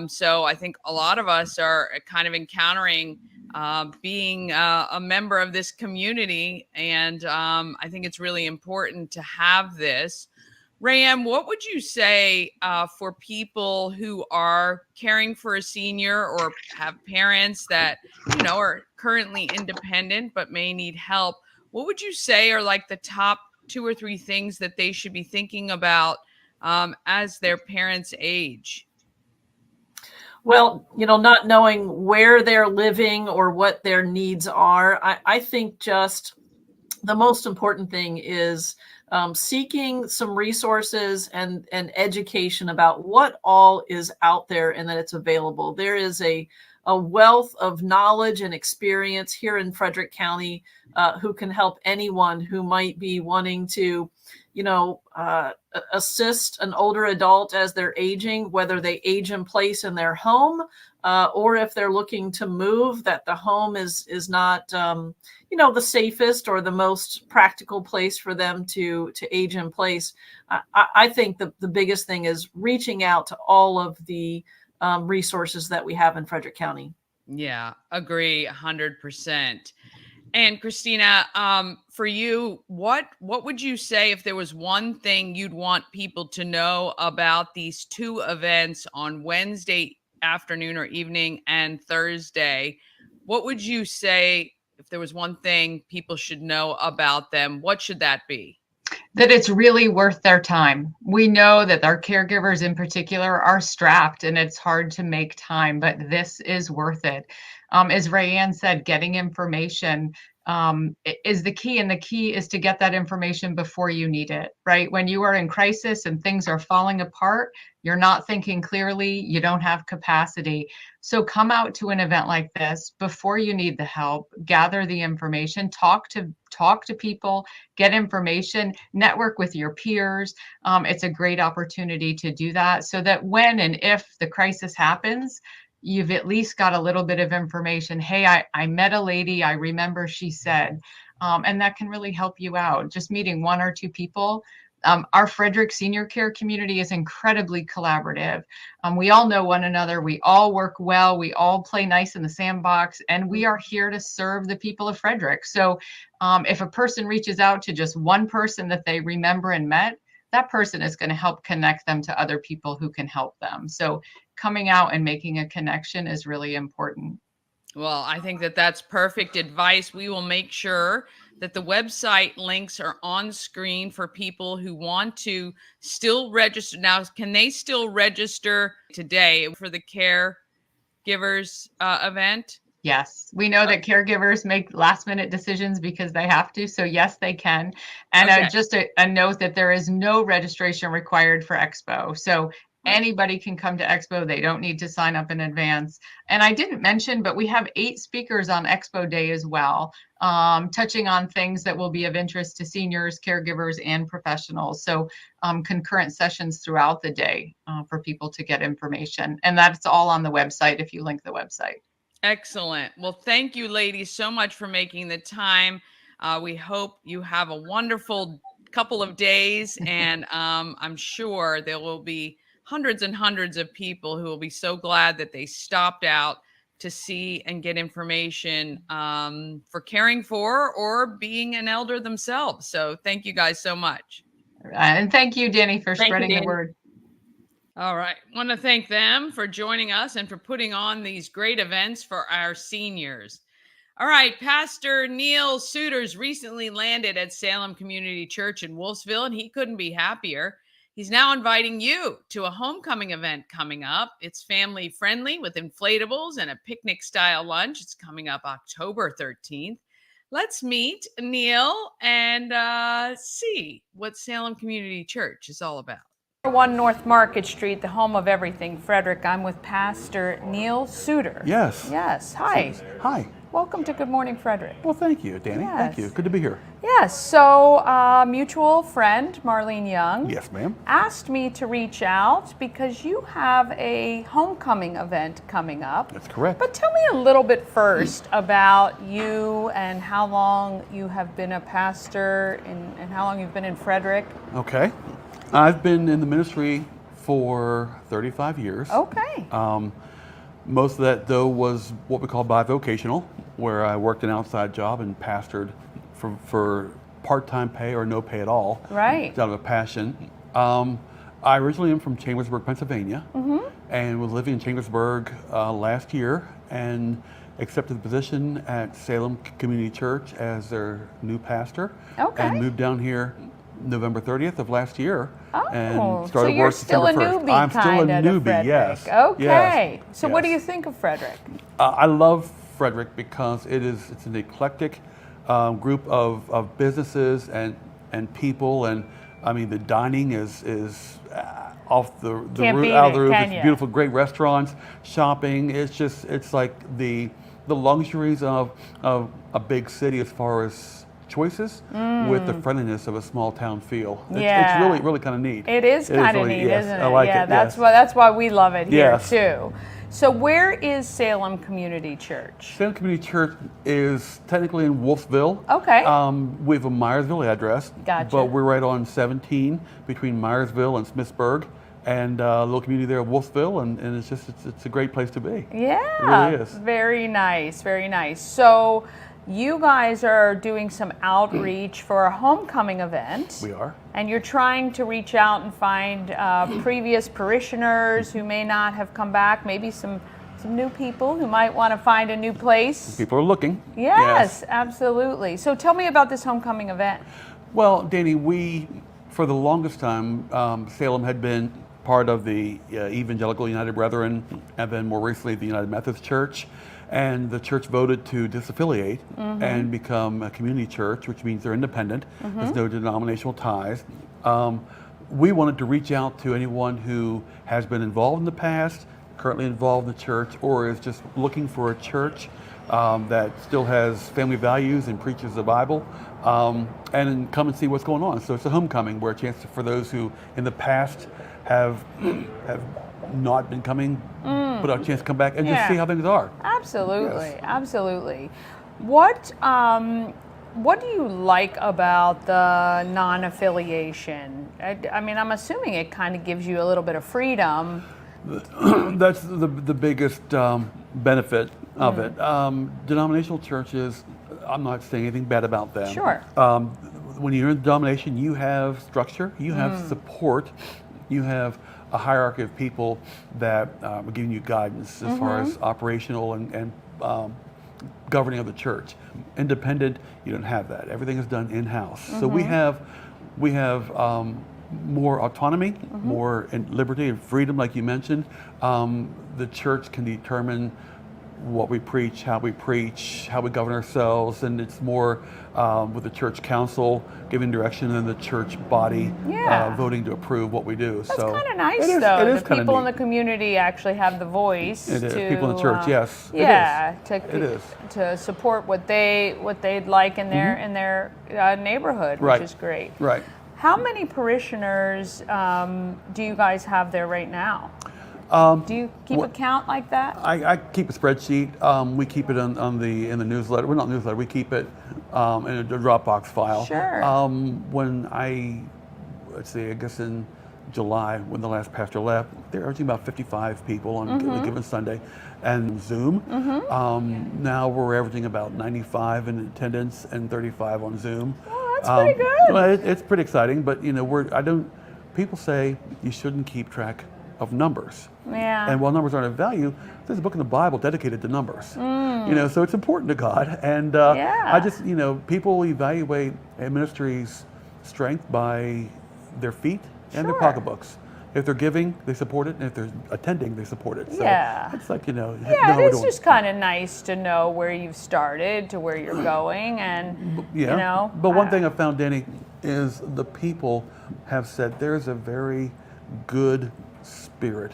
So I think a lot of us are kind of encountering being a member of this community. And I think it's really important to have this. Rayanne, what would you say for people who are caring for a senior or have parents that, are currently independent but may need help? What would you say are like the top 2 or 3 things that they should be thinking about as their parents age? Well, not knowing where they're living or what their needs are, I think just the most important thing is seeking some resources and education about what all is out there and that it's available. There is a wealth of knowledge and experience here in Frederick County who can help anyone who might be wanting to, assist an older adult as they're aging, whether they age in place in their home or if they're looking to move, that the home is not, the safest or the most practical place for them to age in place. I think the biggest thing is reaching out to all of the resources that we have in Frederick County. Yeah, agree 100%. And Christina, for you, what would you say if there was one thing you'd want people to know about these two events on Wednesday afternoon or evening and Thursday? What would you say if there was one thing people should know about them? What should that be? That it's really worth their time. We know that our caregivers in particular are strapped and it's hard to make time, but this is worth it. As Rayanne said, getting information is the key, and the key is to get that information before you need it, right? When you are in crisis and things are falling apart, you're not thinking clearly, you don't have capacity. So come out to an event like this before you need the help, gather the information, talk to people, get information, network with your peers. It's a great opportunity to do that so that when and if the crisis happens, you've at least got a little bit of information. Hey, I met a lady, I remember she said, and that can really help you out. Just meeting one or two people. Our Frederick senior care community is incredibly collaborative. We all know one another. We all work well. We all play nice in the sandbox, and we are here to serve the people of Frederick. So if a person reaches out to just one person that they remember and met, that person is going to help connect them to other people who can help them. So coming out and making a connection is really important. Well, I think that that's perfect advice. We will make sure that the website links are on screen for people who want to still register. Now, can they still register today for the caregivers event? Yes, we know that caregivers make last minute decisions because they have to. So yes, they can. And Okay. just a note that there is no registration required for Expo. So anybody can come to Expo. They don't need to sign up in advance. And I didn't mention, but we have 8 speakers on Expo Day as well, touching on things that will be of interest to seniors, caregivers, and professionals. So concurrent sessions throughout the day for people to get information. And that's all on the website if you link the website. Excellent. Well, thank you, ladies, so much for making the time. We hope you have a wonderful couple of days, and I'm sure there will be hundreds and hundreds of people who will be so glad that they stopped out to see and get information for caring for or being an elder themselves. So thank you guys so much. And thank you, Danny, for spreading the word. All right. I want to thank them for joining us and for putting on these great events for our seniors. All right. Pastor Neil Suters recently landed at Salem Community Church in Wolfsville, and he couldn't be happier. He's now inviting you to a homecoming event coming up. It's family friendly with inflatables and a picnic style lunch. It's coming up October 13th. Let's meet Neil and see what Salem Community Church is all about. 1 North Market Street, the home of everything Frederick. I'm with Pastor Neil Suter. Yes. Yes. Hi. Hi. Welcome to Good Morning Frederick. Well, thank you, Danny. Yes. Thank you. Good to be here. Yes. So, mutual friend Marlene Young Yes, ma'am. asked me to reach out because you have a homecoming event coming up. That's correct. But tell me a little bit first about you and how long you have been a pastor and how long you've been in Frederick. Okay. I've been in the ministry for 35 years. Okay. Most of that, though, was what we call bivocational, where I worked an outside job and pastored for part-time pay or no pay at all. Right. Out of a passion. I originally am from Chambersburg, Pennsylvania, and was living in Chambersburg last year and accepted the position at Salem Community Church as their new pastor. Okay. And moved down here November 30th of last year. Oh, and so started you're work still a December 1st. newbie, I'm still a kinda, to newbie, Frederick. yes. Okay. Yes. So what do you think of Frederick? I love Frederick because it's an eclectic group of businesses and people, and I mean the dining is off the Can't roof, beat out of it, the roof. can It's ya? beautiful, great restaurants, shopping. It's like the luxuries of a big city as far as choices with the friendliness of a small town feel. Yeah. It's really kind of neat. It is kind of really- neat, yes, isn't it? I like yeah, it. that's yes. that's why we love it here Yes. too. So where is Salem Community Church? Salem Community Church is technically in Wolfville. Okay. We have a Myersville address. Gotcha. But we're right on 17 between Myersville and Smithsburg, and a little community there of Wolfville, and it's a great place to be. Yeah. It really is. Very nice, very nice. So you guys are doing some outreach for a homecoming event. We are. And you're trying to reach out and find previous parishioners who may not have come back, maybe some new people who might want to find a new place. People are looking. Yes, absolutely. So tell me about this homecoming event. Well, Danny, we, for the longest time, Salem had been part of the Evangelical United Brethren, and then more recently the United Methodist Church. And the church voted to disaffiliate and become a community church, which means they're independent. There's no denominational ties. We wanted to reach out to anyone who has been involved in the past, currently involved in the church, or is just looking for a church that still has family values and preaches the Bible, and come and see what's going on. So it's a homecoming, where a chance for those who in the past have not been coming, but a chance to come back and just see how things are. Absolutely, Yes. absolutely. What do you like about the non-affiliation? I mean, I'm assuming it kind of gives you a little bit of freedom. That's the biggest benefit of it. Denominational churches, I'm not saying anything bad about them. Sure. When you're in the denomination, you have structure, you have support, you have a hierarchy of people that are giving you guidance as far as operational and governing of the church. Independent, you don't have that. Everything is done in-house. So we have more autonomy, more liberty and freedom, like you mentioned. The church can determine what we preach, how we govern ourselves, and it's more with the church council giving direction and the church body voting to approve what we do. That's so kind of nice, it is, though. It is The kind people of in the community actually have the voice. It is. To, People in the church, yes. Yeah, It is. to support what they'd like in their neighborhood, Right. which is great. Right. How many parishioners do you guys have there right now? Do you keep a count like that? I keep a spreadsheet. We keep it in the newsletter. Well, not newsletter. We keep it in a Dropbox file. Sure. When let's see, I guess in July, when the last pastor left, they're averaging about 55 people on a given Sunday, and Zoom. Now we're averaging about 95 in attendance and 35 on Zoom. Oh, that's pretty good. Well, it's pretty exciting, but people say you shouldn't keep track of numbers. Yeah. And while numbers aren't of value, there's a book in the Bible dedicated to numbers. So it's important to God. And I just, people evaluate a ministry's strength by their feet and their pocketbooks. If they're giving, they support it, and if they're attending, they support it. So it's like, Yeah, it is just kind of nice to know where you've started to where you're going, and But one thing I've found, Danny, is the people have said there's a very good spirit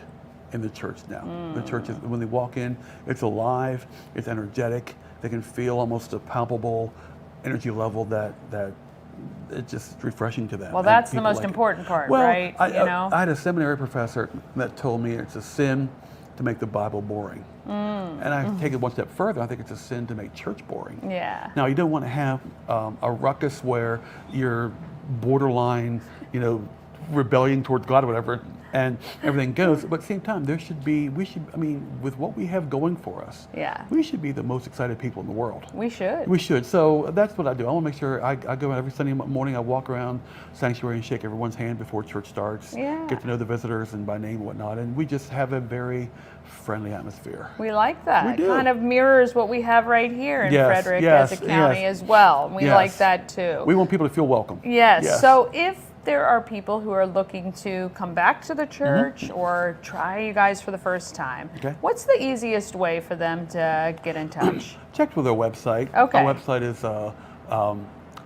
in the church now. The church is, when they walk in, it's alive, it's energetic. They can feel almost a palpable energy level that it's just refreshing to them. Well, And that's the people most like it. important part, Well, right? I had a seminary professor that told me it's a sin to make the Bible boring. And I take it one step further. I think it's a sin to make church boring. Yeah. Now, you don't want to have a ruckus where you're borderline, rebellion towards God or whatever. and everything goes. But at the same time, with what we have going for us, we should be the most excited people in the world. We should. We should. So that's what I do. I want to make sure I go every Sunday morning. I walk around sanctuary and shake everyone's hand before church starts. Get to know the visitors and by name and whatnot. And we just have a very friendly atmosphere. We like that. We it do. kind of mirrors what we have right here in Frederick as a county as well. We like that too. We want people to feel welcome. Yes. So if there are people who are looking to come back to the church or try you guys for the first time, what's the easiest way for them to get in touch? Check with our website. Okay. Our website is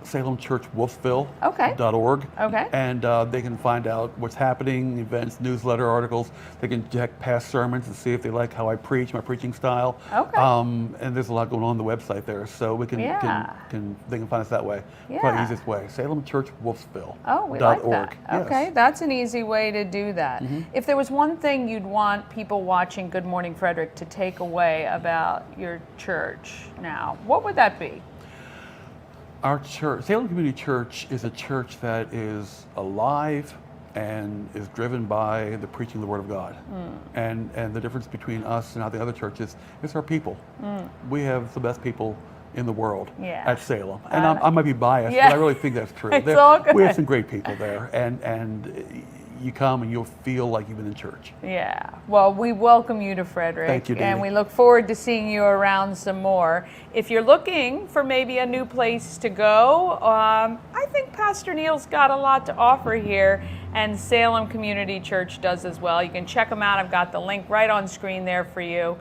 salemchurchwolfsville.org. And they can find out what's happening, events, newsletter articles. They can check past sermons and see if they like how I preach, my preaching style. And there's a lot going on the website there, so we they can find us that way. Probably the easiest way. salemchurchwolfsville.org. Oh, we like that. Okay, that's an easy way to do that. If there was one thing you'd want people watching Good Morning Frederick to take away about your church now, what would that be? Our church, Salem Community Church, is a church that is alive and is driven by the preaching of the Word of God. And the difference between us and the other churches is our people. We have the best people in the world at Salem. And I might be biased, but I really think that's true. It's all good. We have some great people there, and you come and you'll feel like you've been in church. Yeah. Well, we welcome you to Frederick. Thank you, Danny. And we look forward to seeing you around some more. If you're looking for maybe a new place to go, I think Pastor Neil's got a lot to offer here, and Salem Community Church does as well. You can check them out. I've got the link right on screen there for you.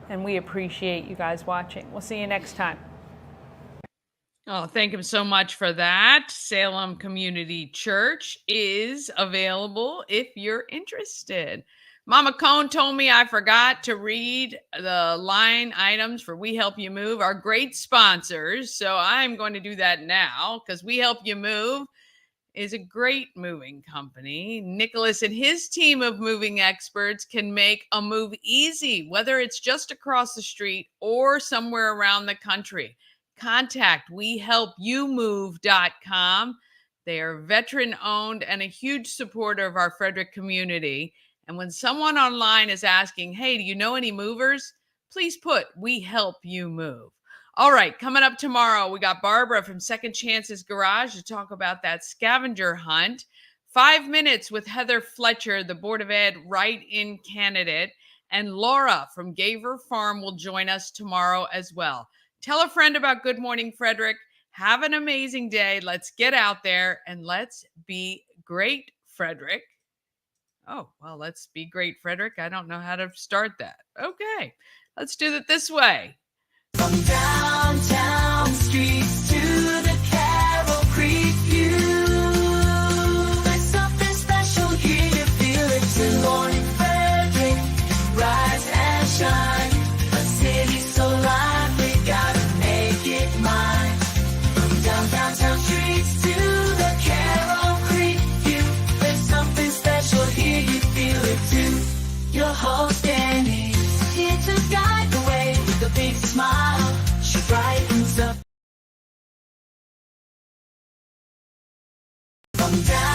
And we appreciate you guys watching. We'll see you next time. Oh, thank him so much for that. Salem Community Church is available if you're interested. Mama Cone told me I forgot to read the line items for We Help You Move, our great sponsors. So I'm going to do that now because We Help You Move is a great moving company. Nicholas and his team of moving experts can make a move easy, whether it's just across the street or somewhere around the country. Contact WeHelpYouMove.com. They are veteran-owned and a huge supporter of our Frederick community. And when someone online is asking, hey, do you know any movers? Please put, We Help You Move. All right, coming up tomorrow, we got Barbara from Second Chances Garage to talk about that scavenger hunt. 5 minutes with Heather Fletcher, the Board of Ed write-in candidate. And Laura from Gaver Farm will join us tomorrow as well. Tell a friend about Good Morning Frederick. Have an amazing day. Let's get out there and let's be great, Frederick. Oh, well, let's be great, Frederick. I don't know how to start that. Okay, let's do it this way. From downtown streets to the Carroll Creek view, there's something special here. You feel it. Good Morning Frederick, rise and shine. A city so lively, gotta make it mine. From downtown streets to the Carroll Creek view, there's something special here. You feel it too. Your host Danny, here to guide the way with a big smile. She brightens up. From down